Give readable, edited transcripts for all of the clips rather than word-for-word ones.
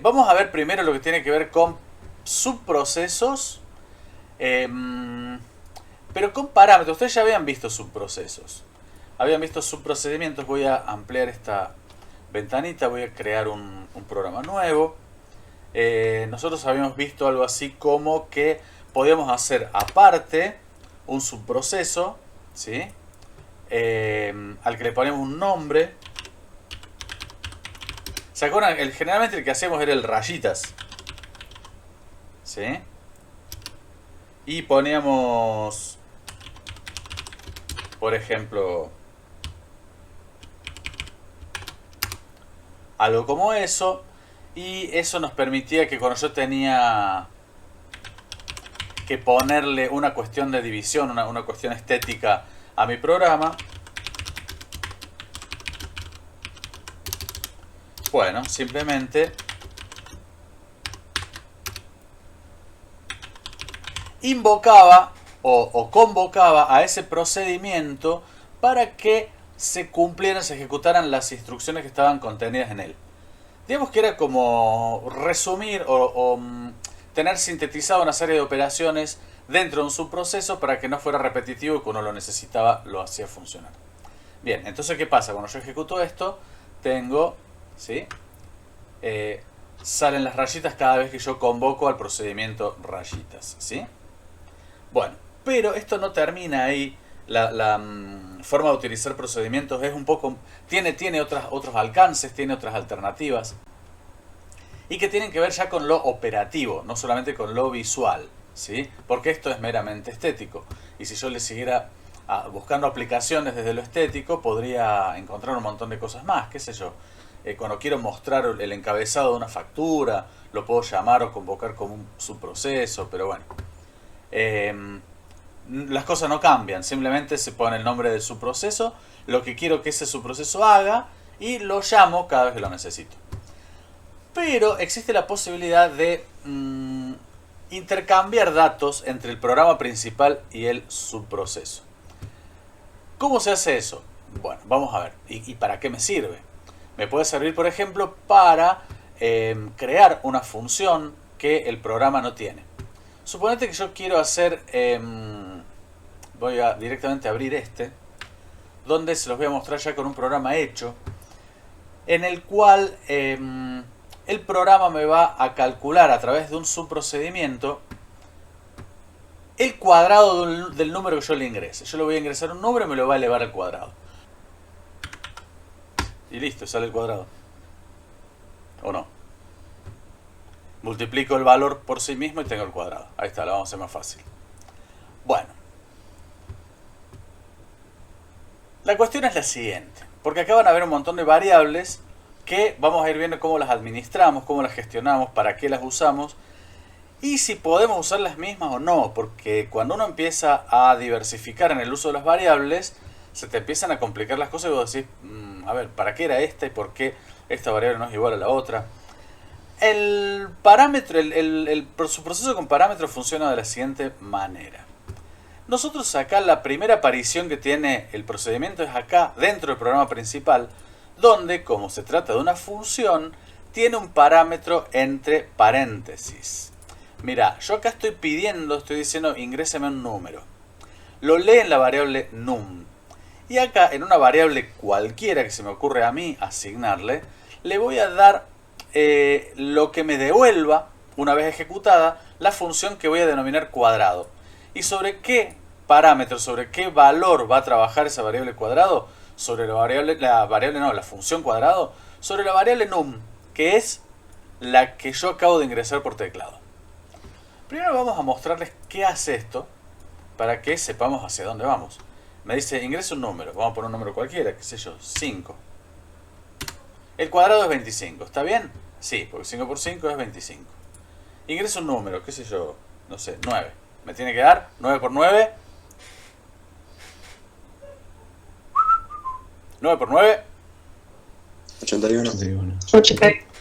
Vamos a ver primero lo que tiene que ver con subprocesos, pero con parámetros. Ustedes ya habían visto subprocesos, habían visto subprocedimientos. Voy a ampliar esta ventanita, voy a crear un programa nuevo. Nosotros habíamos visto algo así como que podíamos hacer aparte un subproceso, ¿sí? Al que le ponemos un nombre. ¿Se acuerdan? Generalmente el que hacemos era el rayitas, ¿sí? Y poníamos, por ejemplo, algo como eso. Y eso nos permitía que cuando yo tenía que ponerle una cuestión de división, una cuestión estética a mi programa, bueno, simplemente invocaba o convocaba a ese procedimiento para que se cumplieran, se ejecutaran las instrucciones que estaban contenidas en él. Digamos que era como resumir o tener sintetizado una serie de operaciones dentro de un subproceso para que no fuera repetitivo y cuando lo necesitaba lo hacía funcionar. Bien, entonces ¿qué pasa? Cuando yo ejecuto esto, tengo, ¿sí? Salen las rayitas cada vez que yo convoco al procedimiento rayitas, ¿sí? Bueno, pero esto no termina ahí. La forma de utilizar procedimientos es un poco, tiene otros alcances, tiene otras alternativas y que tienen que ver ya con lo operativo, no solamente con lo visual, ¿sí? Porque esto es meramente estético y si yo le siguiera buscando aplicaciones desde lo estético podría encontrar un montón de cosas más, qué sé yo. Cuando quiero mostrar el encabezado de una factura lo puedo llamar o convocar como un subproceso, pero bueno, las cosas no cambian, simplemente se pone el nombre de su proceso, lo que quiero que ese subproceso haga y lo llamo cada vez que lo necesito. Pero existe la posibilidad de intercambiar datos entre el programa principal y el subproceso. ¿Cómo se hace eso? Bueno, vamos a ver. ¿Y para qué me sirve? Me puede servir, por ejemplo, para crear una función que el programa no tiene. Suponete que yo quiero hacer, voy a directamente abrir donde se los voy a mostrar ya con un programa hecho, en el cual el programa me va a calcular a través de un subprocedimiento el cuadrado del número que yo le ingrese. Yo le voy a ingresar un número y me lo va a elevar al cuadrado. Y listo, sale el cuadrado. ¿O no? Multiplico el valor por sí mismo y tengo el cuadrado. Ahí está, lo vamos a hacer más fácil. Bueno. La cuestión es la siguiente. Porque acá van a haber un montón de variables que vamos a ir viendo cómo las administramos, cómo las gestionamos, para qué las usamos. Y si podemos usar las mismas o no. Porque cuando uno empieza a diversificar en el uso de las variables, se te empiezan a complicar las cosas y vos decís, a ver, ¿para qué era esta y por qué esta variable no es igual a la otra? El parámetro, su proceso con parámetros funciona de la siguiente manera. Nosotros acá la primera aparición que tiene el procedimiento es acá, dentro del programa principal, donde, como se trata de una función, tiene un parámetro entre paréntesis. Mira, yo acá estoy diciendo, ingréseme un número. Lo lee en la variable num. Y acá, en una variable cualquiera que se me ocurre a mí asignarle, le voy a dar lo que me devuelva, una vez ejecutada, la función que voy a denominar cuadrado. ¿Y sobre qué parámetro, sobre qué valor va a trabajar esa variable cuadrado? Sobre la función cuadrado, sobre la variable num, que es la que yo acabo de ingresar por teclado. Primero vamos a mostrarles qué hace esto, para que sepamos hacia dónde vamos. Me dice, ingresa un número, vamos a poner un número cualquiera, qué sé yo, 5. El cuadrado es 25, ¿está bien? Sí, porque 5 por 5 es 25. Ingreso un número, qué sé yo, no sé, 9. Me tiene que dar 9 por 9. 9 por 9. 81. 81.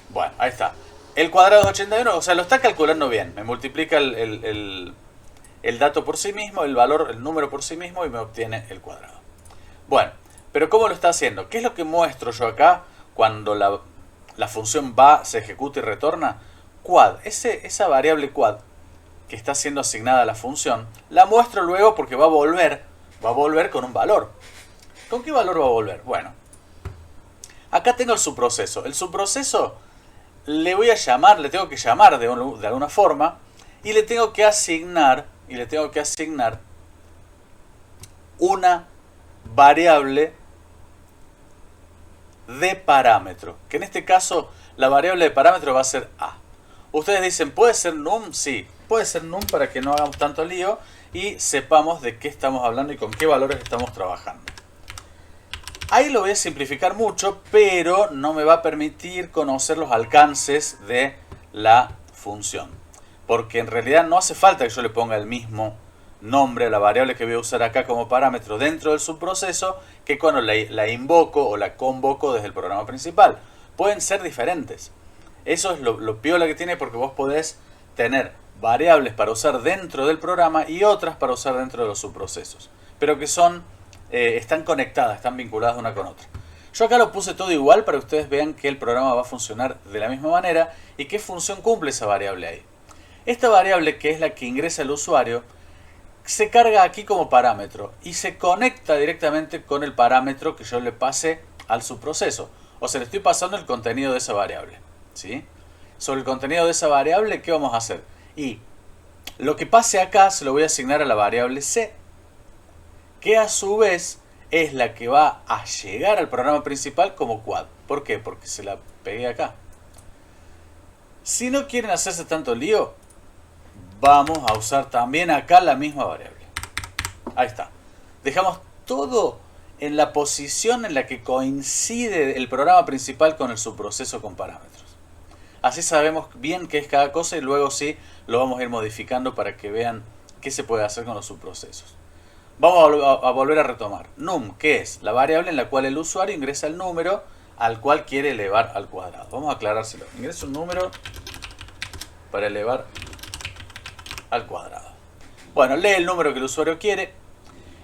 Bueno, ahí está. El cuadrado es 81, o sea, lo está calculando bien. Me multiplica el dato por sí mismo, el valor, el número por sí mismo y me obtiene el cuadrado. Bueno, pero ¿cómo lo está haciendo? ¿Qué es lo que muestro yo acá cuando la función va, se ejecuta y retorna, quad, esa variable quad que está siendo asignada a la función, la muestro luego porque va a volver con un valor. ¿Con qué valor va a volver? Bueno, acá tengo el subproceso. El subproceso le voy a llamar, le tengo que llamar de alguna forma y le tengo que asignar una variable de parámetro, que en este caso la variable de parámetro va a ser a. Ustedes dicen, ¿puede ser num? Sí, puede ser num para que no hagamos tanto lío y sepamos de qué estamos hablando y con qué valores estamos trabajando. Ahí lo voy a simplificar mucho, pero no me va a permitir conocer los alcances de la función. Porque en realidad no hace falta que yo le ponga el mismo nombre a la variable que voy a usar acá como parámetro dentro del subproceso que cuando la invoco o la convoco desde el programa principal. Pueden ser diferentes. Eso es lo piola que tiene, porque vos podés tener variables para usar dentro del programa y otras para usar dentro de los subprocesos. Pero que están conectadas, están vinculadas una con otra. Yo acá lo puse todo igual para que ustedes vean que el programa va a funcionar de la misma manera y qué función cumple esa variable ahí. Esta variable, que es la que ingresa el usuario, se carga aquí como parámetro y se conecta directamente con el parámetro que yo le pase al subproceso. O sea, le estoy pasando el contenido de esa variable, ¿sí? Sobre el contenido de esa variable, ¿qué vamos a hacer? Y lo que pase acá se lo voy a asignar a la variable C, que a su vez es la que va a llegar al programa principal como quad. ¿Por qué? Porque se la pegué acá. Si no quieren hacerse tanto lío, vamos a usar también acá la misma variable. Ahí está. Dejamos todo en la posición en la que coincide el programa principal con el subproceso con parámetros. Así sabemos bien qué es cada cosa y luego sí lo vamos a ir modificando para que vean qué se puede hacer con los subprocesos. Vamos a volver a retomar. Num, que es la variable en la cual el usuario ingresa el número al cual quiere elevar al cuadrado. Vamos a aclarárselo. Ingresa un número para elevar al cuadrado. Bueno, lee el número que el usuario quiere.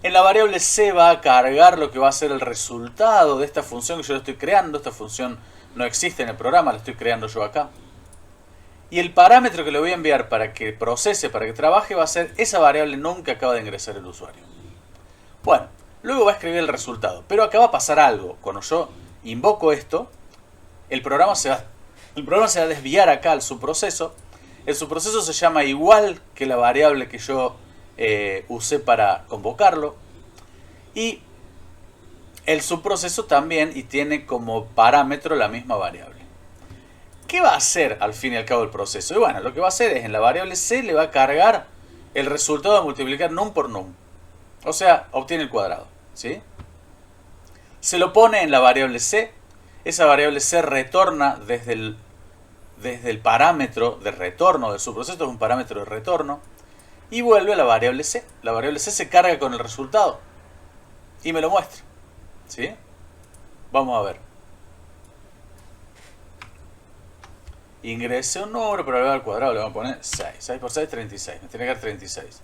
En la variable C va a cargar lo que va a ser el resultado de esta función que yo le estoy creando. Esta función no existe en el programa, la estoy creando yo acá. Y el parámetro que le voy a enviar para que procese, para que trabaje, va a ser esa variable num que acaba de ingresar el usuario. Bueno, luego va a escribir el resultado. Pero acá va a pasar algo. Cuando yo invoco esto, el programa se va a desviar acá al subproceso. El subproceso se llama igual que la variable que yo usé para convocarlo. Y el subproceso también, y tiene como parámetro la misma variable. ¿Qué va a hacer al fin y al cabo el proceso? Y bueno, lo que va a hacer es en la variable C le va a cargar el resultado de multiplicar num por num. O sea, obtiene el cuadrado, ¿sí? Se lo pone en la variable C. Esa variable C retorna desde el parámetro de retorno del subproceso, es un parámetro de retorno, y vuelve a la variable C. La variable C se carga con el resultado y me lo muestra, ¿sí? Vamos a ver. Ingrese un número para elevar al cuadrado, le vamos a poner 6. 6 por 6, 36. Me tiene que dar 36.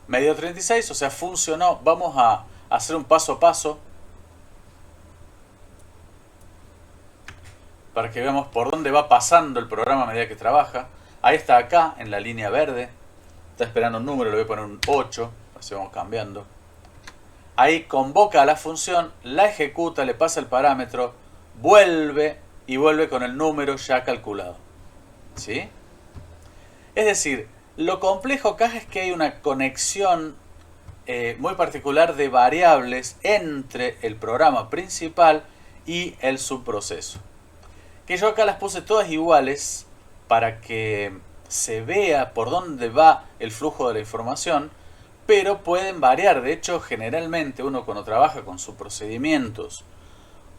Me dio 36, o sea, funcionó. Vamos a hacer un paso a paso para que veamos por dónde va pasando el programa a medida que trabaja. Ahí está acá, en la línea verde. Está esperando un número, le voy a poner un 8. Así vamos cambiando. Ahí convoca a la función, la ejecuta, le pasa el parámetro, vuelve y vuelve con el número ya calculado, ¿sí? Es decir, lo complejo acá es que hay una conexión muy particular de variables entre el programa principal y el subproceso. Que yo acá las puse todas iguales para que se vea por dónde va el flujo de la información, pero pueden variar. De hecho, generalmente uno cuando trabaja con subprocedimientos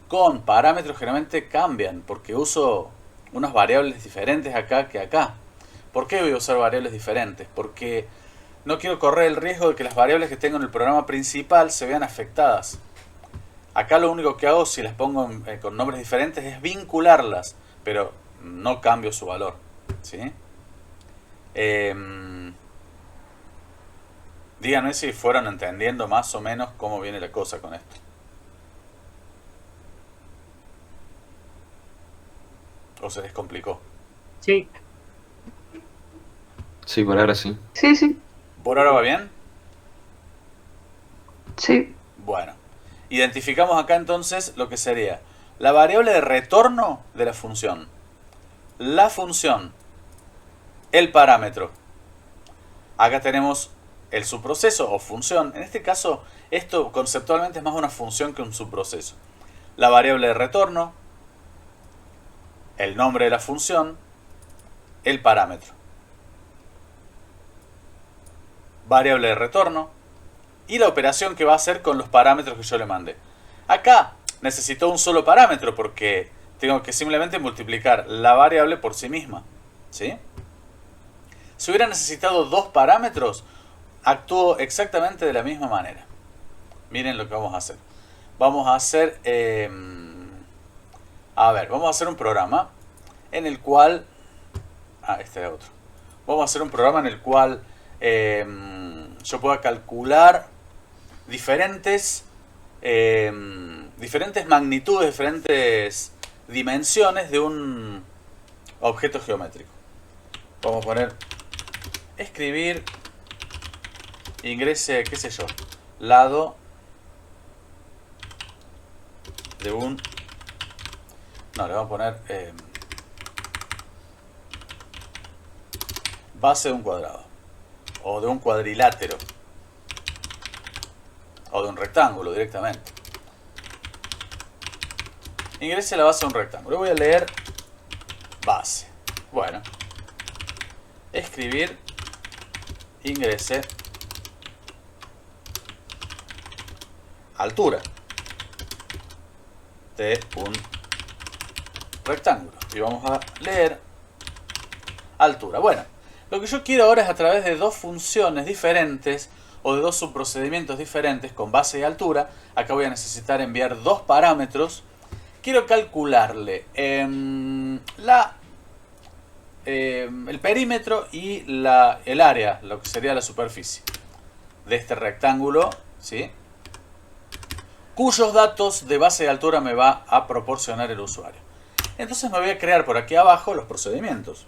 con parámetros generalmente cambian, porque uso unas variables diferentes acá que acá. ¿Por qué voy a usar variables diferentes? Porque no quiero correr el riesgo de que las variables que tengo en el programa principal se vean afectadas. Acá lo único que hago, si las pongo con nombres diferentes, es vincularlas, pero no cambio su valor, ¿sí? Díganme si fueron entendiendo más o menos cómo viene la cosa con esto. ¿O se les complicó? Sí. Sí, por ahora sí. Sí, sí, ¿Por ahora va bien? sí. Bueno, identificamos acá entonces lo que sería la variable de retorno de la función, la función, el parámetro. Acá tenemos el subproceso o función. En este caso, esto conceptualmente es más una función que un subproceso. La variable de retorno, el nombre de la función, el parámetro. Variable de retorno y la operación que va a hacer con los parámetros que yo le mandé. Acá necesito un solo parámetro porque tengo que simplemente multiplicar la variable por sí misma, ¿sí? Si hubiera necesitado dos parámetros, actúo exactamente de la misma manera. Miren lo que vamos a hacer. Vamos a hacer... vamos a hacer un programa en el cual... este era otro. Vamos a hacer un programa en el cual yo pueda calcular diferentes magnitudes, diferentes dimensiones de un objeto geométrico. Vamos a poner escribir, ingrese, qué sé yo, lado de un... No, le vamos a poner base de un cuadrado, o de un cuadrilátero, o de un rectángulo directamente. Ingrese la base de un rectángulo. Voy a leer base. Bueno. Escribir. Ingrese. Altura. De un rectángulo. Y vamos a leer altura. Bueno. Lo que yo quiero ahora es a través de dos funciones diferentes o de dos subprocedimientos diferentes con base y altura. Acá voy a necesitar enviar dos parámetros. Quiero calcularle el perímetro y el área, lo que sería la superficie de este rectángulo, ¿sí? Cuyos datos de base y altura me va a proporcionar el usuario. Entonces me voy a crear por aquí abajo los procedimientos.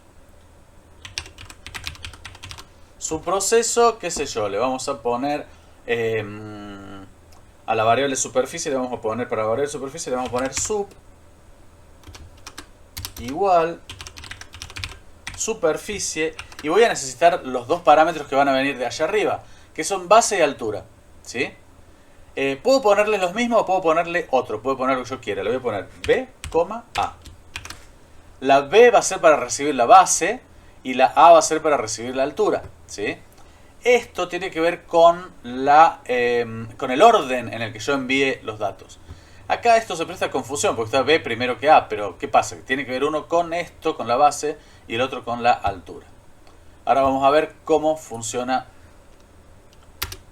Su proceso, qué sé yo, le vamos a poner a la variable superficie, le vamos a poner para la variable superficie, le vamos a poner sub igual superficie, y voy a necesitar los dos parámetros que van a venir de allá arriba, que son base y altura, ¿sí? Puedo ponerle los mismos o puedo ponerle otro, puedo poner lo que yo quiera. Le voy a poner B, A. La B va a ser para recibir la base y la A va a ser para recibir la altura, ¿sí? Esto tiene que ver con con el orden en el que yo envíe los datos. Acá esto se presta a confusión porque está B primero que A, pero ¿qué pasa? Tiene que ver uno con esto, con la base, y el otro con la altura. Ahora vamos a ver cómo funciona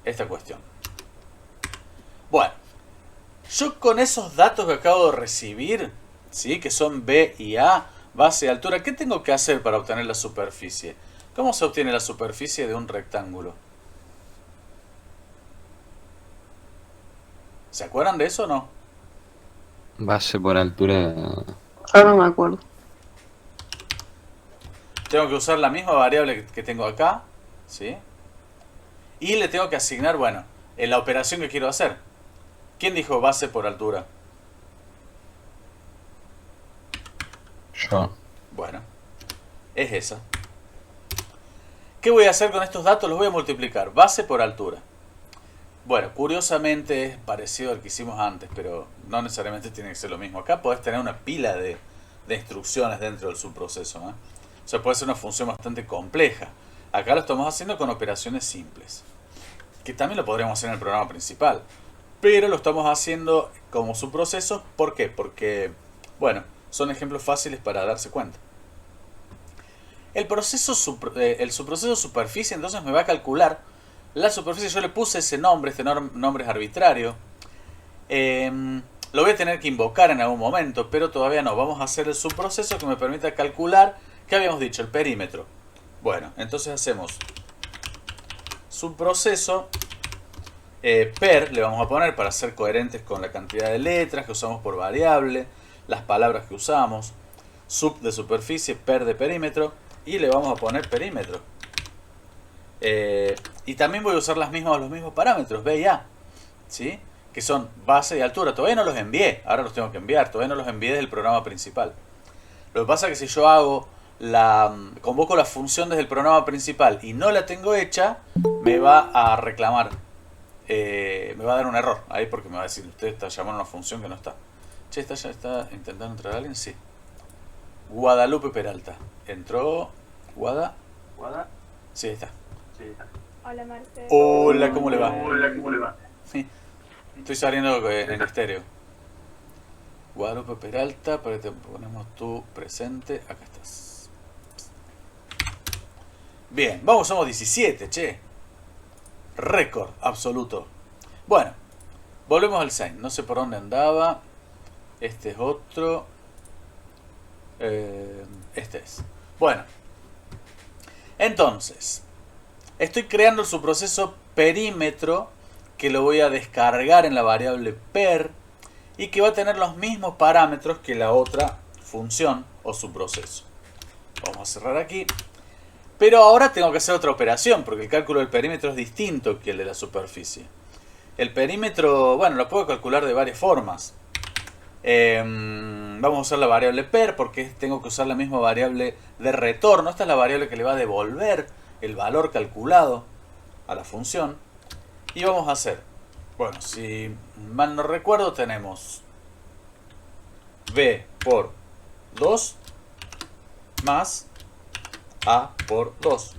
esta cuestión. Bueno, yo con esos datos que acabo de recibir, ¿sí? Que son B y A, base y altura, ¿qué tengo que hacer para obtener la superficie? ¿Cómo se obtiene la superficie de un rectángulo? ¿Se acuerdan de eso o no? Base por altura. Ahora no me acuerdo. Tengo que usar la misma variable que tengo acá, ¿sí? Y le tengo que asignar, bueno, en la operación que quiero hacer. ¿Quién dijo base por altura? Yo. Bueno, es esa. ¿Qué voy a hacer con estos datos? Los voy a multiplicar. Base por altura. Bueno, curiosamente es parecido al que hicimos antes, pero no necesariamente tiene que ser lo mismo. Acá podés tener una pila de instrucciones dentro del subproceso, ¿eh? O sea, puede ser una función bastante compleja. Acá lo estamos haciendo con operaciones simples, que también lo podríamos hacer en el programa principal, pero lo estamos haciendo como subprocesos. ¿Por qué? Porque, bueno, son ejemplos fáciles para darse cuenta. El subproceso superficie entonces me va a calcular la superficie. Yo le puse ese nombre, este nombre es arbitrario. Lo voy a tener que invocar en algún momento, pero todavía no. Vamos a hacer el subproceso que me permita calcular, ¿qué habíamos dicho? El perímetro. Bueno, entonces hacemos subproceso per, le vamos a poner para ser coherentes con la cantidad de letras que usamos por variable, las palabras que usamos. sub de superficie, per de perímetro, y le vamos a poner perímetro. Y también voy a usar los mismos parámetros, B y A, ¿sí? Que son base y altura. Todavía no los envié, ahora los tengo que enviar, todavía no los envié del programa principal. Lo que pasa es que si yo convoco la función desde el programa principal y no la tengo hecha, me va a reclamar, me va a dar un error ahí porque me va a decir, usted está llamando a una función que no está. Che, ya está intentando entrar alguien, sí. Guadalupe Peralta. Entró. ¿Guada? Sí, ahí está. Hola, Marcelo. Hola, ¿cómo le va? Hola, ¿cómo le va? Sí. Estoy saliendo en estéreo. Guadalupe Peralta, para que te ponemos tu presente. Acá estás. Bien, vamos, somos 17, che. Récord absoluto. Bueno, volvemos al Sein. No sé por dónde andaba. Este es otro. Este es. Bueno. Entonces, estoy creando su proceso perímetro que lo voy a descargar en la variable per y que va a tener los mismos parámetros que la otra función o subproceso. Vamos a cerrar aquí. Pero ahora tengo que hacer otra operación porque el cálculo del perímetro es distinto que el de la superficie. El perímetro, bueno, lo puedo calcular de varias formas. Vamos a usar la variable per porque tengo que usar la misma variable de retorno. Esta es la variable que le va a devolver el valor calculado a la función. Y vamos a hacer, bueno, si mal no recuerdo, tenemos b por 2 más a por 2,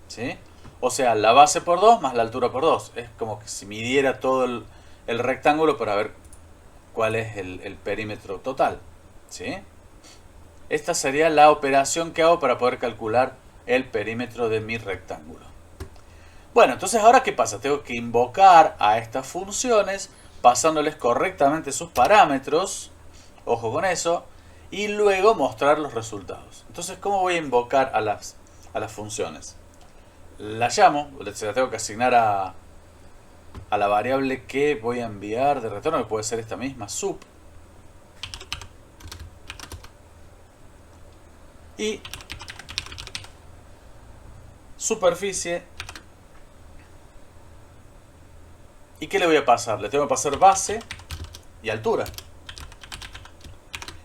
¿sí? O sea, la base por 2 más la altura por 2. Es como que si midiera todo el rectángulo para ver cuál es el perímetro total, ¿sí? Esta sería la operación que hago para poder calcular el perímetro de mi rectángulo. Bueno, entonces ahora ¿qué pasa? Tengo que invocar a estas funciones pasándoles correctamente sus parámetros, ojo con eso, y luego mostrar los resultados. Entonces, ¿cómo voy a invocar a las funciones? La llamo, se la tengo que asignar a la variable que voy a enviar de retorno, que puede ser esta misma, sub. Y superficie. ¿Y qué le voy a pasar? Le tengo que pasar base y altura.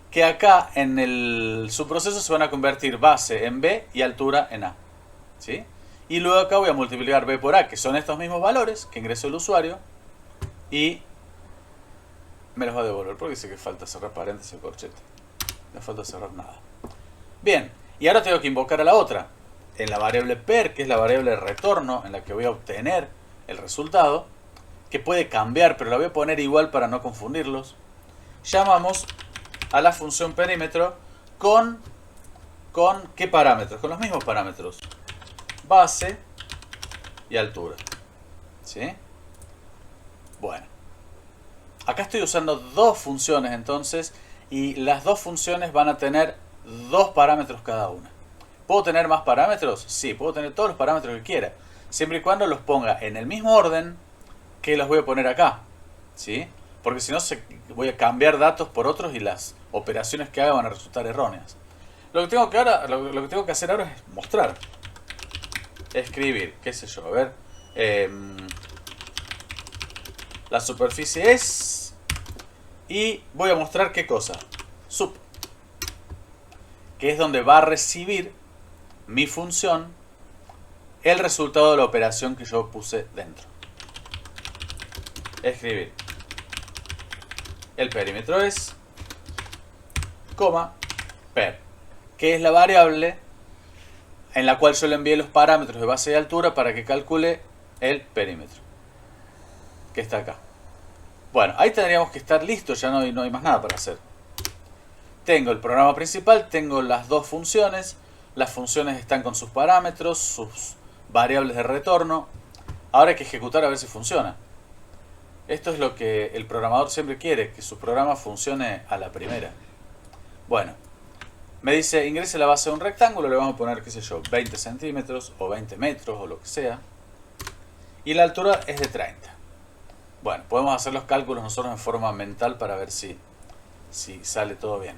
Que acá en el subproceso se van a convertir base en B y altura en A, ¿sí? Y luego acá voy a multiplicar B por A, que son estos mismos valores que ingresó el usuario. Y me los va a devolver, porque dice que falta cerrar paréntesis o corchete. No falta cerrar nada. Bien, y ahora tengo que invocar a la otra. En la variable per, que es la variable de retorno, en la que voy a obtener el resultado, que puede cambiar, pero la voy a poner igual para no confundirlos. Llamamos a la función perímetro con ¿qué parámetros? Con los mismos parámetros. Base y altura, ¿sí? Bueno. Acá estoy usando dos funciones entonces, y las dos funciones van a tener dos parámetros cada una. ¿Puedo tener más parámetros? Sí, puedo tener todos los parámetros que quiera, siempre y cuando los ponga en el mismo orden que los voy a poner acá, ¿sí? Porque si no voy a cambiar datos por otros y las operaciones que haga van a resultar erróneas. Lo que tengo que hacer ahora es mostrar. Escribir, qué sé yo, a ver. La superficie es... Y voy a mostrar qué cosa. Sub. Que es donde va a recibir mi función el resultado de la operación que yo puse dentro. Escribir. El perímetro es, coma, per, que es la variable en la cual yo le envié los parámetros de base y altura para que calcule el perímetro, que está acá. Bueno, ahí tendríamos que estar listos, ya no hay más nada para hacer. Tengo el programa principal, tengo las dos funciones, las funciones están con sus parámetros, sus variables de retorno. Ahora hay que ejecutar a ver si funciona. Esto es lo que el programador siempre quiere, que su programa funcione a la primera. Bueno, me dice ingrese la base de un rectángulo, le vamos a poner, qué sé yo, 20 centímetros o 20 metros o lo que sea. Y la altura es de 30. Bueno, podemos hacer los cálculos nosotros en forma mental para ver si sale todo bien.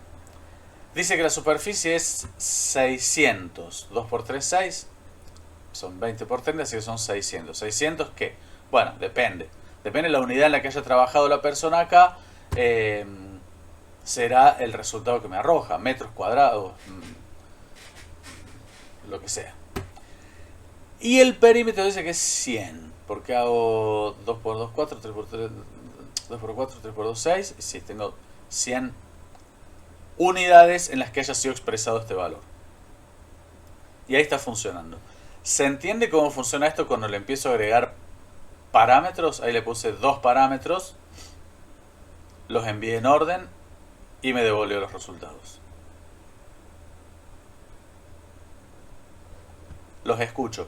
Dice que la superficie es 600. 2 por 3, 6. Son 20 por 30, así que son 600. ¿600 qué? Bueno, depende. Depende de la unidad en la que haya trabajado la persona acá. Será el resultado que me arroja. Metros cuadrados. Lo que sea. Y el perímetro dice que es 100. Porque hago 2 por 2, 4. 3 por 3, 2 por 4, 3 por 2, 6. Y sí, tengo 100 unidades en las que haya sido expresado este valor. Y ahí está funcionando. ¿Se entiende cómo funciona esto cuando le empiezo a agregar parámetros? Ahí le puse 2 parámetros. Los envié en orden. Y me devolvió los resultados. Los escucho.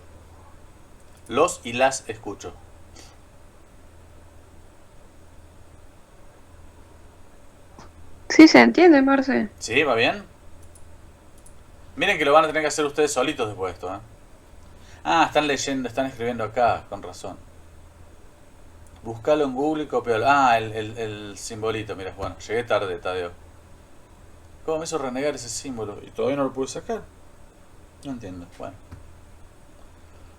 Los y las escucho. Sí, se entiende, Marce. ¿Sí? ¿Va bien? Miren que lo van a tener que hacer ustedes solitos después de esto, ¿eh? Ah, están leyendo, están escribiendo acá, con razón. Buscalo en Google y copialo. Ah, el simbolito, mira, bueno, llegué tarde, Tadeo. ¿Cómo me hizo renegar ese símbolo? ¿Y todavía no lo pude sacar? No entiendo, bueno.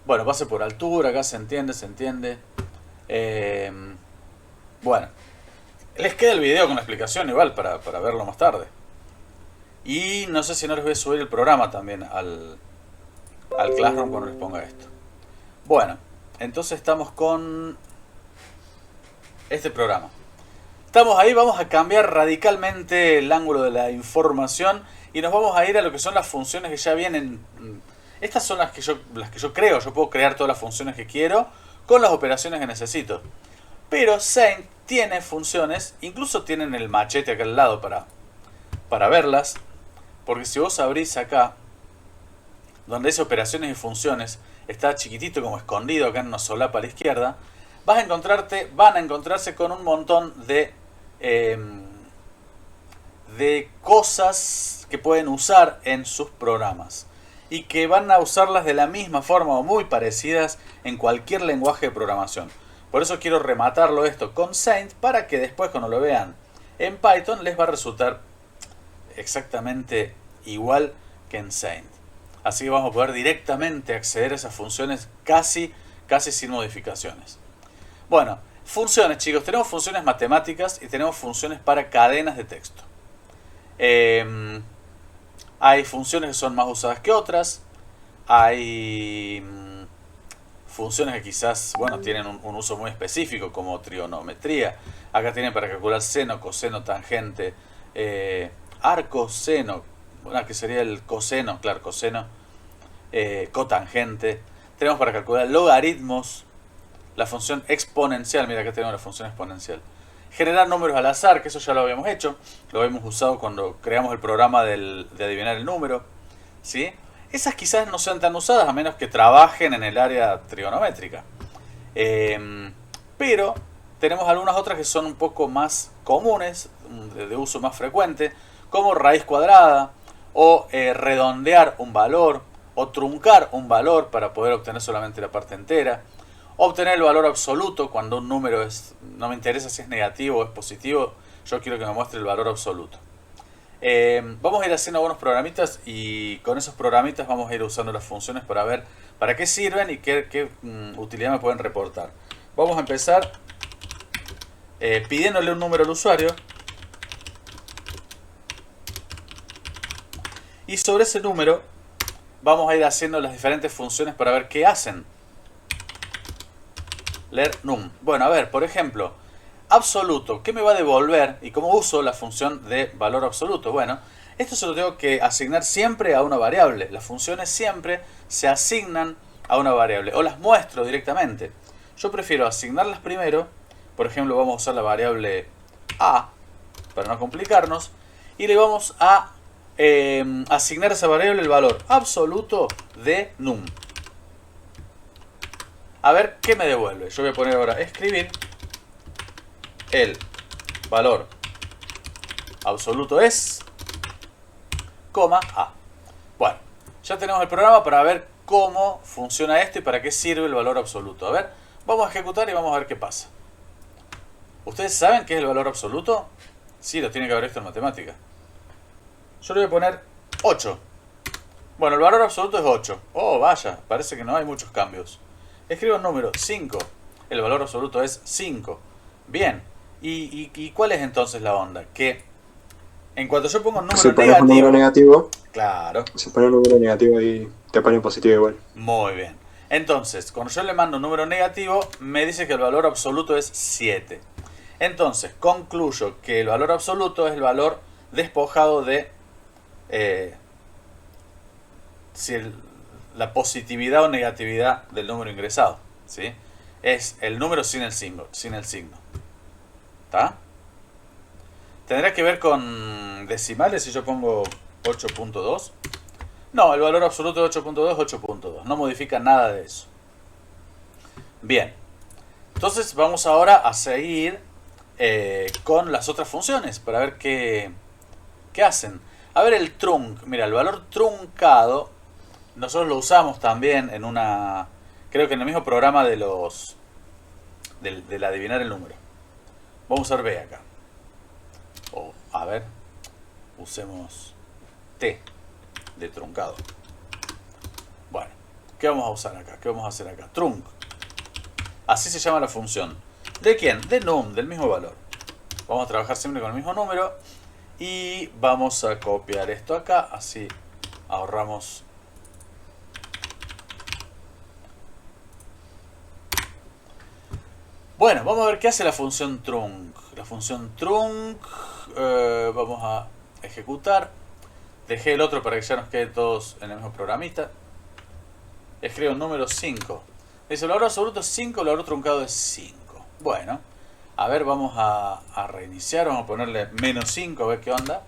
Bueno, pase por altura, acá se entiende, se entiende. Bueno. Les queda el video con la explicación igual para verlo más tarde. Y no sé si no les voy a subir el programa también al Classroom cuando les ponga esto. Bueno, entonces estamos con este programa. Estamos ahí, vamos a cambiar radicalmente el ángulo de la información y nos vamos a ir a lo que son las funciones que ya vienen. Estas son las que yo creo. Yo puedo crear todas las funciones que quiero con las operaciones que necesito. Pero Saint tiene funciones, incluso tienen el machete acá al lado para verlas. Porque si vos abrís acá, donde dice operaciones y funciones, está chiquitito como escondido acá en una solapa a la izquierda, van a encontrarse con un montón de cosas que pueden usar en sus programas. Y que van a usarlas de la misma forma o muy parecidas en cualquier lenguaje de programación. Por eso quiero rematarlo esto con Saint para que después cuando lo vean en Python les va a resultar exactamente igual que en Saint. Así que vamos a poder directamente acceder a esas funciones casi sin modificaciones. Bueno, funciones, chicos. Tenemos funciones matemáticas y tenemos funciones para cadenas de texto. Hay funciones que son más usadas que otras. Hay funciones que quizás, bueno, tienen un uso muy específico como trigonometría. Acá tienen para calcular seno, coseno, tangente, arco, seno, bueno, que sería el coseno, claro, coseno, cotangente. Tenemos para calcular logaritmos, la función exponencial, mira acá tenemos la función exponencial. Generar números al azar, que eso ya lo habíamos hecho, lo habíamos usado cuando creamos el programa de adivinar el número, ¿sí? Esas quizás no sean tan usadas a menos que trabajen en el área trigonométrica. Pero tenemos algunas otras que son un poco más comunes, de uso más frecuente, como raíz cuadrada, o redondear un valor, o truncar un valor para poder obtener solamente la parte entera, obtener el valor absoluto cuando un número no me interesa si es negativo o es positivo, yo quiero que me muestre el valor absoluto. Vamos a ir haciendo algunos programitas y con esos programitas vamos a ir usando las funciones para ver para qué sirven y qué utilidad me pueden reportar. Vamos a empezar pidiéndole un número al usuario y sobre ese número vamos a ir haciendo las diferentes funciones para ver qué hacen. Leer num. Bueno, a ver, por ejemplo, absoluto, ¿qué me va a devolver? ¿Y cómo uso la función de valor absoluto? Bueno, esto se lo tengo que asignar siempre a una variable. Las funciones siempre se asignan a una variable o las muestro directamente. Yo prefiero asignarlas primero. Por ejemplo, vamos a usar la variable a para no complicarnos y le vamos a asignar a esa variable el valor absoluto de num. A ver qué me devuelve. Yo voy a poner ahora escribir el valor absoluto es, coma, a. Bueno, ya tenemos el programa para ver cómo funciona esto y para qué sirve el valor absoluto. A ver, vamos a ejecutar y vamos a ver qué pasa. ¿Ustedes saben qué es el valor absoluto? Sí, lo tienen que haber visto en matemática. Yo le voy a poner 8. Bueno, el valor absoluto es 8. Oh, vaya, parece que no hay muchos cambios. Escribo el número 5. El valor absoluto es 5. Bien. ¿Y cuál es entonces la onda? Que en cuanto yo pongo un número Si pones un número negativo, claro. si pones un número negativo y te pone positivo igual. Muy bien. Entonces, cuando yo le mando un número negativo, me dice que el valor absoluto es 7. Entonces, concluyo que el valor absoluto es el valor despojado de la positividad o negatividad del número ingresado, ¿sí? Es el número sin el signo. ¿Está? ¿Tendrá que ver con decimales si yo pongo 8.2? No, el valor absoluto de 8.2 es 8.2. No modifica nada de eso. Bien. Entonces vamos ahora a seguir con las otras funciones para ver qué hacen. A ver el trunc. Mira, el valor truncado nosotros lo usamos también en una... Creo que en el mismo programa de los... del adivinar el número. Vamos a usar B acá. O, a ver. Usemos T de truncado. Bueno. ¿Qué vamos a usar acá? ¿Qué vamos a hacer acá? Trunc. Así se llama la función. ¿De quién? De num, del mismo valor. Vamos a trabajar siempre con el mismo número. Y vamos a copiar esto acá. Así ahorramos. Bueno, vamos a ver qué hace la función trunc. La función trunc. Vamos a ejecutar. Dejé el otro para que ya nos quede todos en el mismo programita. Escribo el número 5. Dice, el valor absoluto es 5, el valor truncado es 5. Bueno, a ver, vamos a reiniciar. Vamos a ponerle menos 5, a ver qué onda.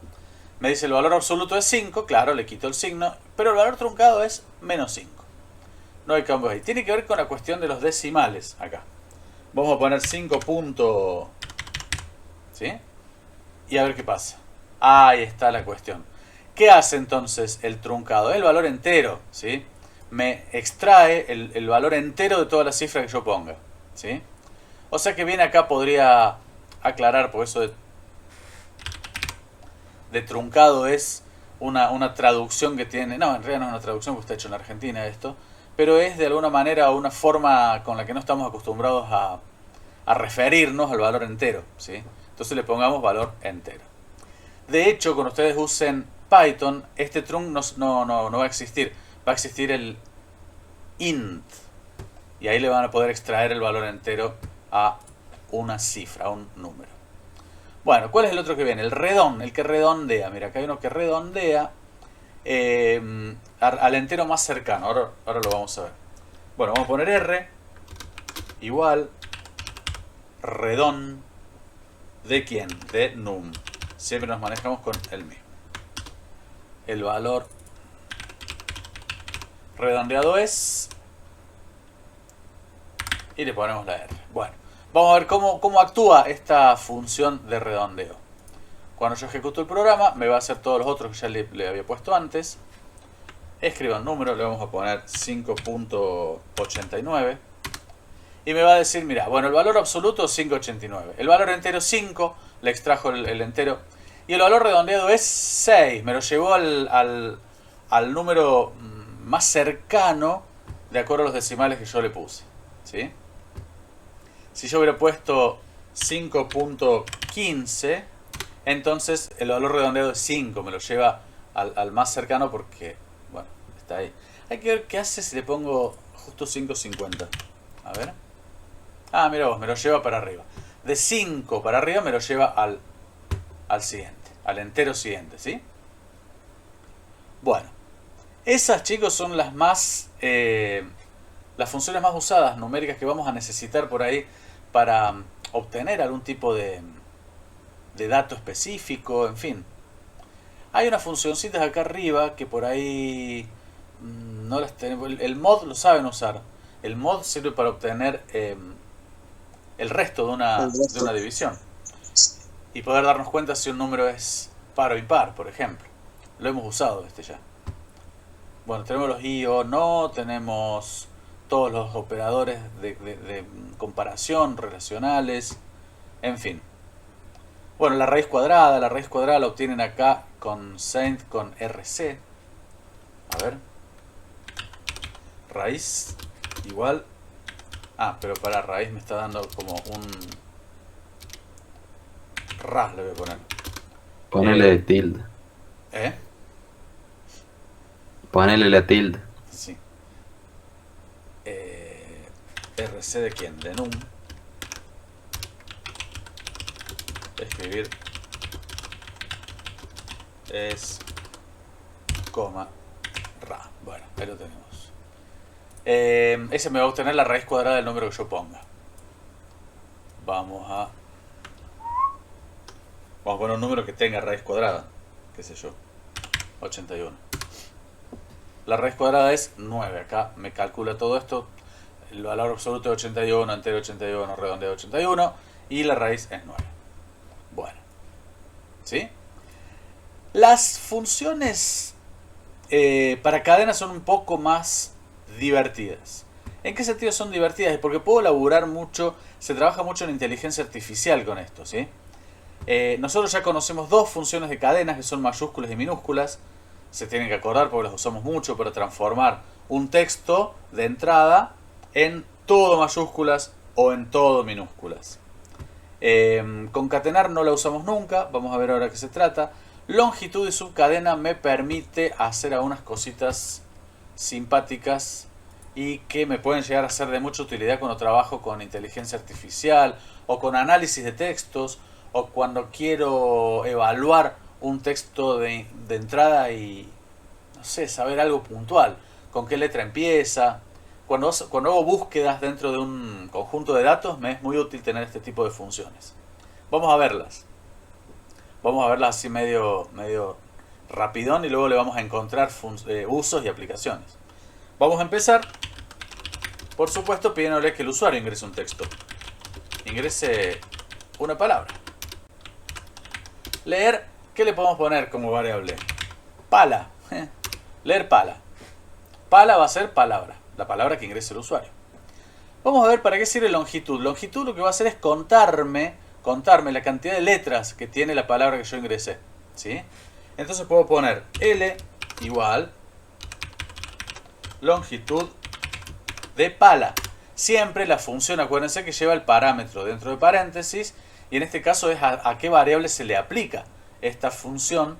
Me dice, el valor absoluto es 5. Claro, le quito el signo. Pero el valor truncado es menos 5. No hay cambios ahí. Tiene que ver con la cuestión de los decimales acá. Vamos a poner 5 puntos. ¿Sí? Y a ver qué pasa. Ahí está la cuestión. ¿Qué hace entonces el truncado? El valor entero, ¿sí? Me extrae el valor entero de todas las cifras que yo ponga, ¿sí? O sea que bien acá podría aclarar, porque eso de truncado es una traducción que tiene... No, en realidad no es una traducción porque está hecho en Argentina esto, pero es de alguna manera una forma con la que no estamos acostumbrados a referirnos al valor entero, ¿sí? Entonces le pongamos valor entero. De hecho, cuando ustedes usen Python, este trunc no va a existir. Va a existir el int. Y ahí le van a poder extraer el valor entero a una cifra, a un número. Bueno, ¿cuál es el otro que viene? El redón, el que redondea. Mira, acá hay uno que redondea al entero más cercano. Ahora lo vamos a ver. Bueno, vamos a poner R igual redón de quién? De num. Siempre nos manejamos con el mismo. El valor redondeado es... Y le ponemos la R. Bueno, vamos a ver cómo actúa esta función de redondeo. Cuando yo ejecuto el programa, me va a hacer todos los otros que ya le había puesto antes. Escribo el número, le vamos a poner 5.89. Y me va a decir, mira, bueno, el valor absoluto es 5.89. El valor entero es 5, le extrajo el entero. Y el valor redondeado es 6. Me lo llevó al número más cercano de acuerdo a los decimales que yo le puse, ¿sí? Si yo hubiera puesto 5.15, entonces el valor redondeado es 5. Me lo lleva al más cercano porque, bueno, está ahí. Hay que ver qué hace si le pongo justo 5.50. A ver. Ah, mira vos, me lo lleva para arriba. De 5 para arriba me lo lleva al siguiente, al entero siguiente, ¿sí? Bueno, esas, chicos, son las funciones más usadas, numéricas, que vamos a necesitar por ahí para obtener algún tipo de dato específico, en fin. Hay unas funcioncitas acá arriba que por ahí no las tenemos. El mod lo saben usar. El mod sirve para obtener el resto de una división. Y poder darnos cuenta si un número es par o impar, por ejemplo. Lo hemos usado ya. Bueno, tenemos los y o no, tenemos todos los operadores de comparación, relacionales, en fin. Bueno, la raíz cuadrada la obtienen acá con Saint con RC. A ver. Raíz igual. Ah, pero para raíz me está dando como un ra, le voy a poner. Ponele de tilde. ¿Eh? Ponele la tilde. Sí. RC de quién? De num. Escribir es coma ra. Bueno, ahí lo tenemos. Ese me va a obtener la raíz cuadrada del número que yo ponga. Vamos a poner un número que tenga raíz cuadrada. Qué sé yo. 81. La raíz cuadrada es 9. Acá me calcula todo esto. El valor absoluto es 81, entero 81, redondeo 81. Y la raíz es 9. Bueno. ¿Sí? Las funciones para cadenas son un poco más divertidas. ¿En qué sentido son divertidas? Porque puedo elaborar mucho, se trabaja mucho en inteligencia artificial con esto, ¿sí? Nosotros ya conocemos dos funciones de cadenas que son mayúsculas y minúsculas. Se tienen que acordar porque las usamos mucho para transformar un texto de entrada en todo mayúsculas o en todo minúsculas. Concatenar no la usamos nunca, vamos a ver ahora qué se trata. Longitud y subcadena me permite hacer algunas cositas simpáticas y que me pueden llegar a ser de mucha utilidad cuando trabajo con inteligencia artificial o con análisis de textos o cuando quiero evaluar un texto de entrada y no sé, saber algo puntual, con qué letra empieza. Cuando hago búsquedas dentro de un conjunto de datos me es muy útil tener este tipo de funciones. Vamos a verlas así medio rapidón y luego le vamos a encontrar usos y aplicaciones. Vamos a empezar, por supuesto, pidiéndole que el usuario ingrese un texto. Ingrese una palabra. Leer, ¿qué le podemos poner como variable? Pala. Leer pala. Pala va a ser palabra, la palabra que ingrese el usuario. Vamos a ver para qué sirve longitud. Longitud lo que va a hacer es contarme la cantidad de letras que tiene la palabra que yo ingresé, ¿sí? Entonces puedo poner L igual longitud de pala. Siempre la función, acuérdense que lleva el parámetro dentro de paréntesis y en este caso es a qué variable se le aplica esta función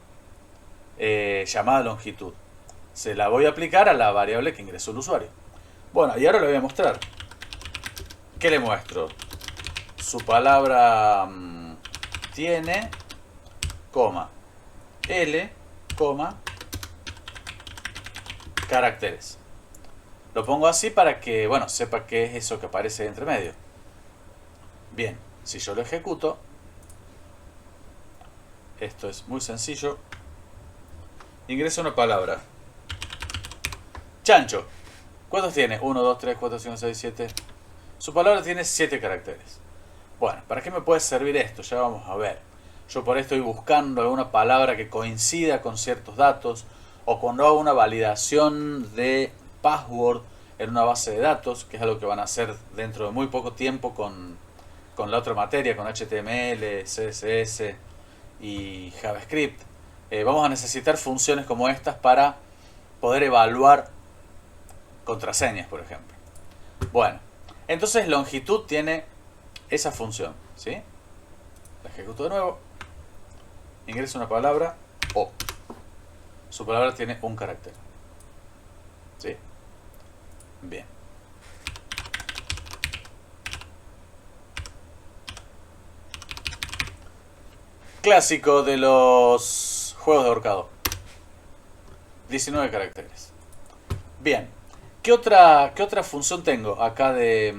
llamada longitud. Se la voy a aplicar a la variable que ingresó el usuario. Bueno, y ahora le voy a mostrar. ¿Qué le muestro? Su palabra tiene, coma, L, coma, caracteres. Lo pongo así para que, bueno, sepa qué es eso que aparece entre medio. Bien, si yo lo ejecuto, esto es muy sencillo. Ingreso una palabra. Chancho. ¿Cuántos tiene? 1, 2, 3, 4, 5, 6, 7. Su palabra tiene 7 caracteres. Bueno, ¿para qué me puede servir esto? Ya vamos a ver. Yo por ahí estoy buscando alguna palabra que coincida con ciertos datos o cuando hago una validación de password en una base de datos, que es algo que van a hacer dentro de muy poco tiempo con la otra materia, con HTML, CSS y JavaScript. Vamos a necesitar funciones como estas para poder evaluar contraseñas, por ejemplo. Bueno, entonces longitud tiene esa función, ¿sí? La ejecuto de nuevo. Ingreso una palabra O. Su palabra tiene un carácter. ¿Sí? Bien. Clásico de los juegos de ahorcado. 19 caracteres. Bien. ¿Qué otra función tengo acá de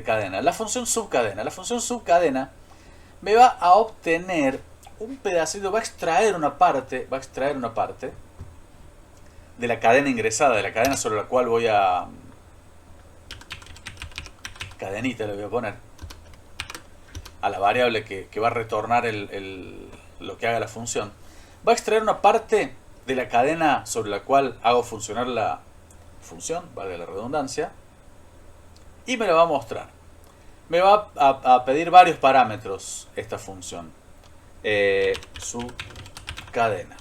cadena? La función subcadena. La función subcadena me va a obtener un pedacito, va a extraer una parte de la cadena ingresada, de la cadena sobre la cual voy a... cadenita le voy a poner a la variable que va a retornar lo que haga la función. Va a extraer una parte de la cadena sobre la cual hago funcionar la función, valga la redundancia, y me la va a mostrar. Me va a pedir varios parámetros esta función. subcadena.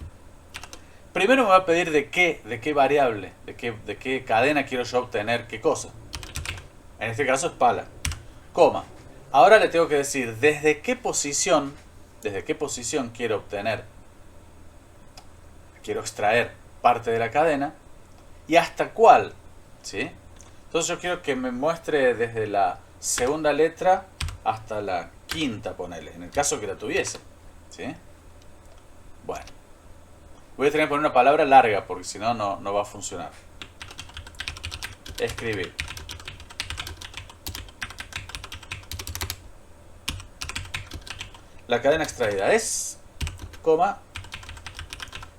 Primero me va a pedir de qué variable, de qué cadena quiero yo obtener qué cosa. En este caso es pala. Coma. Ahora le tengo que decir desde qué posición quiero obtener, quiero extraer parte de la cadena y hasta cuál, ¿sí? Entonces yo quiero que me muestre desde la segunda letra hasta la quinta, ponele, en el caso que la tuviese, ¿sí? Bueno, voy a tener que poner una palabra larga porque si no, no va a funcionar. Escribir. La cadena extraída es, coma,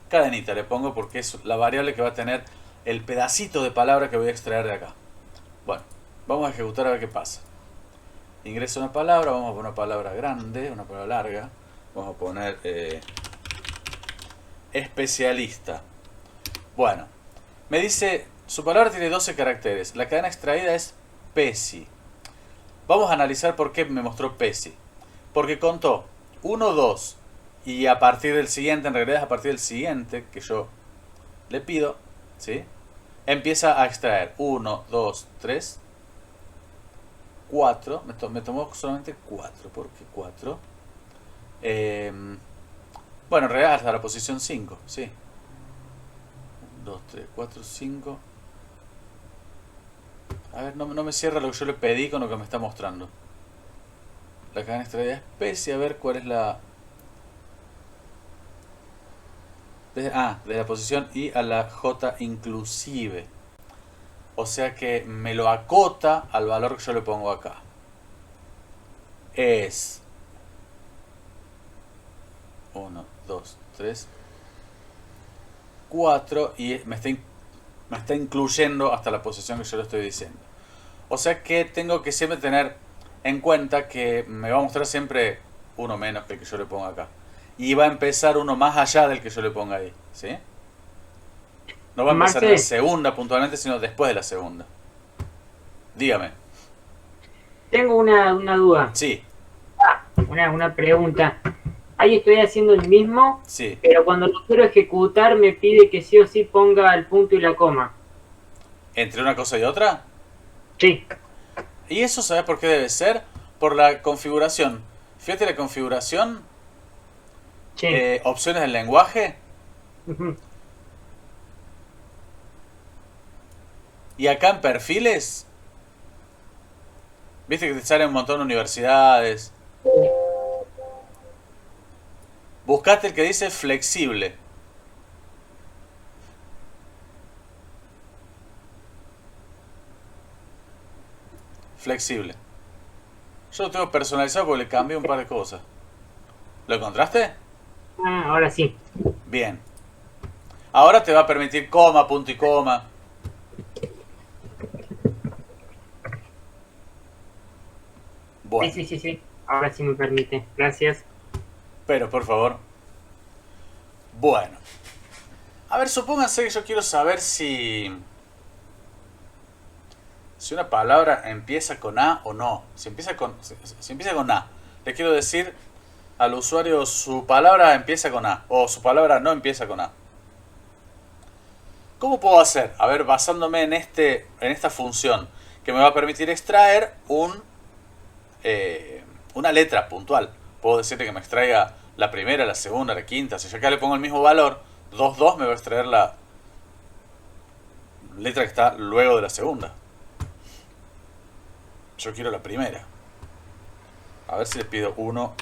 cadenita le pongo porque es la variable que va a tener el pedacito de palabra que voy a extraer de acá. Bueno, vamos a ejecutar a ver qué pasa. Ingreso una palabra, vamos a poner una palabra grande, una palabra larga. Vamos a poner especialista. Bueno, me dice, su palabra tiene 12 caracteres. La cadena extraída es PESI. Vamos a analizar por qué me mostró PESI. Porque contó 1, 2 y a partir del siguiente, en realidad es a partir del siguiente que yo le pido, ¿sí? Empieza a extraer 1, 2, 3, 4. Me tomó solamente 4. ¿Por qué 4? Bueno, en realidad hasta la posición 5, sí. 1, 2, 3, 4, 5. A ver, no me cierra lo que yo le pedí con lo que me está mostrando. La cadena extraída especie, a ver cuál es la... de la posición I a la J inclusive. O sea que me lo acota al valor que yo le pongo acá. Es 1, 2, 3, 4 y me está incluyendo hasta la posición que yo le estoy diciendo. O sea que tengo que siempre tener en cuenta que me va a mostrar siempre uno menos que el que yo le ponga acá. Y va a empezar uno más allá del que yo le ponga ahí, ¿sí? No va a empezar en la segunda puntualmente, sino después de la segunda. Dígame. Tengo una duda. Sí. Una pregunta. Ahí estoy haciendo el mismo, Sí. pero cuando lo quiero ejecutar me pide que sí o sí ponga el punto y la coma. ¿Entre una cosa y otra? Sí. ¿Y eso sabes por qué debe ser? Por la configuración. Fíjate la configuración. Sí. Opciones del lenguaje. Ujú. Y acá en perfiles. Viste que te salen un montón de universidades. Buscate el que dice flexible. Flexible. Yo lo tengo personalizado porque le cambié un par de cosas. ¿Lo encontraste? Ahora sí. Bien. Ahora te va a permitir coma, punto y coma. Bueno. Sí. Ahora sí me permite. Gracias. Pero, por favor. Bueno. A ver, supónganse que yo quiero saber si una palabra empieza con A o no. Si empieza con A, le quiero decir al usuario su palabra empieza con A o su palabra no empieza con A. ¿Cómo puedo hacer? A ver, basándome en esta función que me va a permitir extraer una letra puntual. Puedo decirle que me extraiga la primera, la segunda, la quinta. Si yo acá le pongo el mismo valor, 2, 2, me va a extraer la letra que está luego de la segunda. Yo quiero la primera. A ver si le pido 1.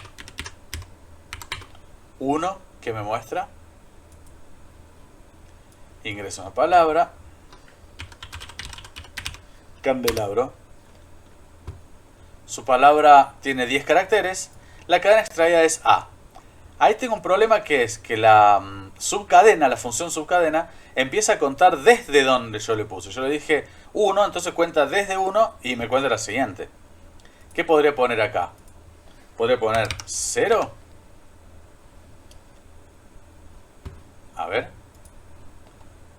1, que me muestra. Ingreso una palabra. Candelabro. Su palabra tiene 10 caracteres. La cadena extraída es A. Ahí tengo un problema que es que la subcadena, la función subcadena, empieza a contar desde donde yo le puse. Yo le dije 1, entonces cuenta desde 1 y me cuenta la siguiente. ¿Qué podría poner acá? ¿Podría poner 0? A ver.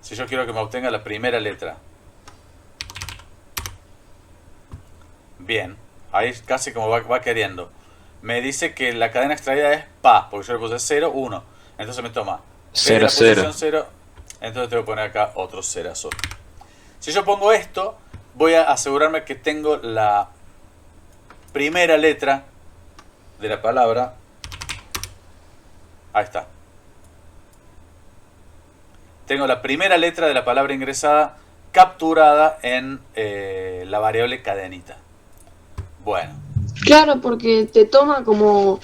Si yo quiero que me obtenga la primera letra. Bien. Ahí casi como va queriendo. me dice que la cadena extraída es pa, porque yo le puse 0, 1. Entonces me toma 0, la posición 0. 0, entonces tengo que poner acá otro cerazo. Si yo pongo esto, voy a asegurarme que tengo la primera letra de la palabra. Ahí está. Tengo la primera letra de la palabra ingresada capturada en la variable cadenita. Bueno. Claro, porque te toma como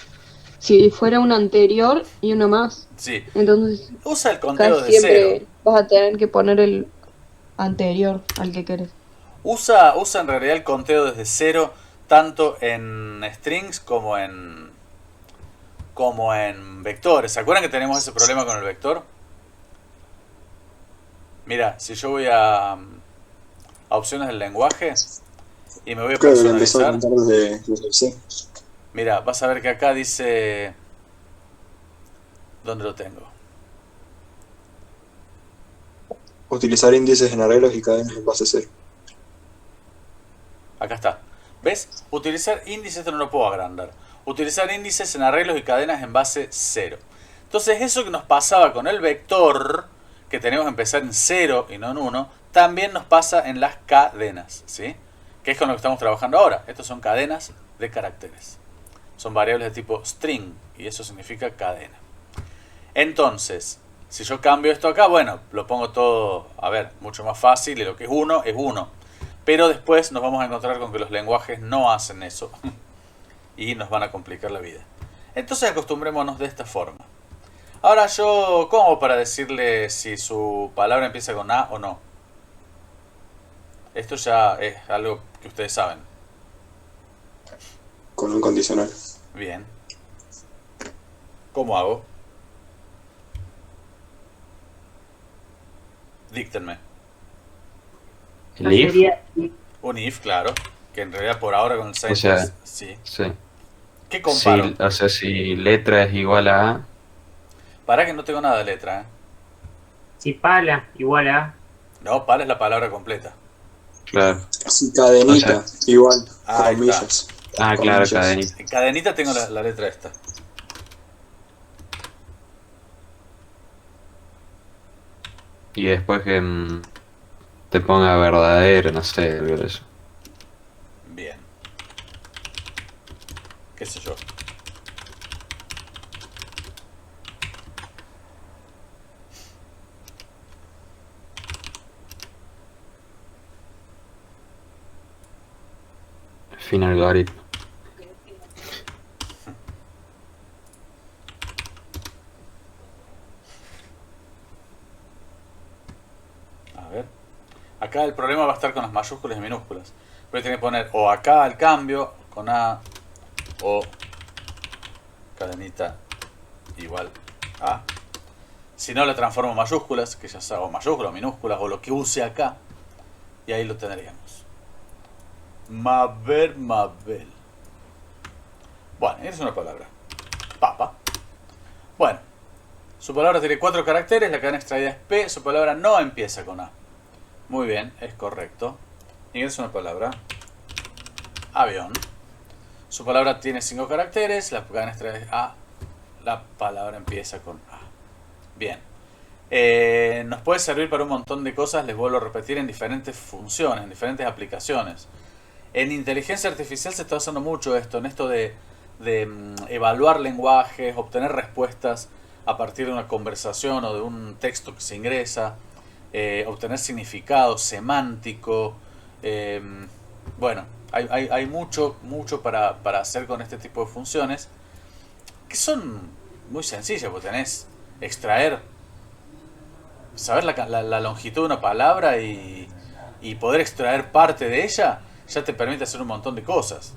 si fuera una anterior y una más. Sí. Entonces, Usa el conteo casi de siempre 0. vas a tener que poner el anterior al que querés. Usa en realidad el conteo desde 0 tanto en strings como en vectores. ¿Se acuerdan que tenemos ese problema con el vector? Mira, si yo voy a opciones del lenguaje y me voy a Creo que lo empezó a personalizar. contar desde el C. Mira, vas a ver que acá dice... ¿Dónde lo tengo? Utilizar índices en arreglos y cadenas en base 0. Acá está. ¿Ves? Utilizar índices, esto no lo puedo agrandar. Utilizar índices en arreglos y cadenas en base 0. Entonces eso que nos pasaba con el vector, que tenemos que empezar en 0 y no en 1, también nos pasa en las cadenas, ¿sí? Que es con lo que estamos trabajando ahora. Estos son cadenas de caracteres. Son variables de tipo string y eso significa cadena. Entonces, si yo cambio esto acá, bueno, lo pongo todo, a ver, mucho más fácil y lo que es 1 es 1. Pero después nos vamos a encontrar con que los lenguajes no hacen eso y nos van a complicar la vida. Entonces acostumbrémonos de esta forma. Ahora yo, ¿cómo hago para decirle si su palabra empieza con A o no? Esto ya es algo que ustedes saben. Con un condicional. Bien. ¿Cómo hago? Díctenme. No ¿El if? sería Un if, claro. Que en realidad por ahora con el syntax, sea, sí. Sí. ¿Qué comparo? Si, o sea, si letra es igual a A, Para que no tengo nada de letra, ¿eh? si pala igual a No, para es la palabra completa. claro. Si cadenita, O igual, Ahí comillas. Ah, claro, Comillas. cadenita. En cadenita tengo la letra esta. Y después que te ponga verdadero, no sé, algo de eso. Bien. ¿Qué sé yo? Fin algoritmo. A ver. Acá el problema va a estar con las mayúsculas y minúsculas. Voy a tener que poner o acá al cambio con A o cadenita igual a. Si no, le transformo en mayúsculas, que ya sea o mayúsculas o minúsculas o lo que use acá. Y ahí lo tendríamos. Mabel. Bueno, esa es una palabra. Papa. Bueno, su palabra tiene 4 caracteres, la cadena extraída es P, su palabra no empieza con A. Muy bien, es correcto. Ingresa una palabra. Avión. Su palabra tiene 5 caracteres, la cadena extraída es A, la palabra empieza con A. Bien. Nos puede servir para un montón de cosas, les vuelvo a repetir, en diferentes funciones, en diferentes aplicaciones. En inteligencia artificial se está usando mucho esto, en esto de evaluar lenguajes, obtener respuestas a partir de una conversación o de un texto que se ingresa, obtener significado semántico. Bueno, hay mucho para hacer con este tipo de funciones que son muy sencillas, porque tenés extraer, saber la longitud de una palabra y poder extraer parte de ella ya te permite hacer un montón de cosas.